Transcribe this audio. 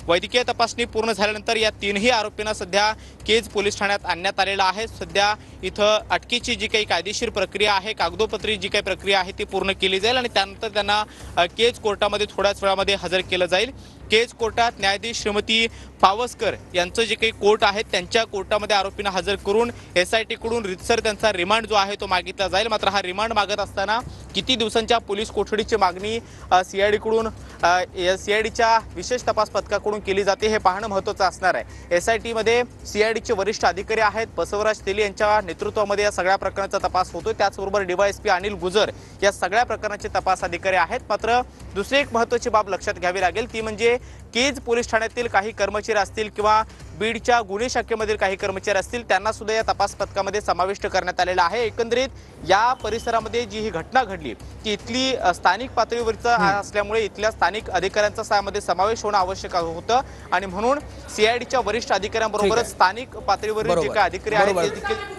वैद्यकीय तपासणी पूर्ण झाल्यानंतर या तीनही आरोपींना सध्या केज पोलीस ठाण्यात आणण्यात आलेलं आहे। सध्या इथं अटकेची जी काही कायदेशीर प्रक्रिया आहे, कागदोपत्री जी काही प्रक्रिया आहे ती पूर्ण केली जाईल आणि त्यानंतर त्यांना केज कोर्टामध्ये थोड्याच वेळामध्ये हजर केलं जाईल। केज कोर्टात न्यायाधीश श्रीमती पावसकर यांचं जे काही कोर्ट आहे त्यांच्या कोर्टामध्ये आरोपींना हजर करून SIT कडून रितसर त्यांचा रिमांड जो आहे तो मागितला जाईल। मात्र हा रिमांड मागत असताना किती दिवसांच्या पोलीस कोठडीची मागणी CID कडून CIDच्या विशेष तपास पथकाकडून केली जाते हे पाहणं महत्त्वाचं असणार आहे। SIT मध्ये CIDचे वरिष्ठ अधिकारी आहेत, बसवराज तेली यांच्या नेतृत्वामध्ये या सगळ्या प्रकरणाचा तपास होतोय। त्याचबरोबर DYSP अनिल गुजर या सगळ्या प्रकरणाचे तपास अधिकारी आहेत। मात्र दुसरी एक महत्त्वाची बाब लक्षात घ्यावी लागेल ती म्हणजे केज पोलीस ठाण्यातील काही कर्मचारी असतील किंवा बीडच्या गुन्हे शाखेमधील काही कर्मचारी असतील त्यांना सुद्धा या तपास पथकामध्ये समाविष्ट करण्यात आलेला आहे। एकंदरीत या परिसरामध्ये जी ही घटना घडली ती इथली स्थानिक पातळीवरचा असल्यामुळे इथल्या स्थानिक अधिकाऱ्यांचा त्यामध्ये समावेश होणं आवश्यक होतं आणि म्हणून CIDच्या वरिष्ठ अधिकाऱ्यांबरोबरच स्थानिक पातळीवरील जे काही अधिकारी आहेत ते देखील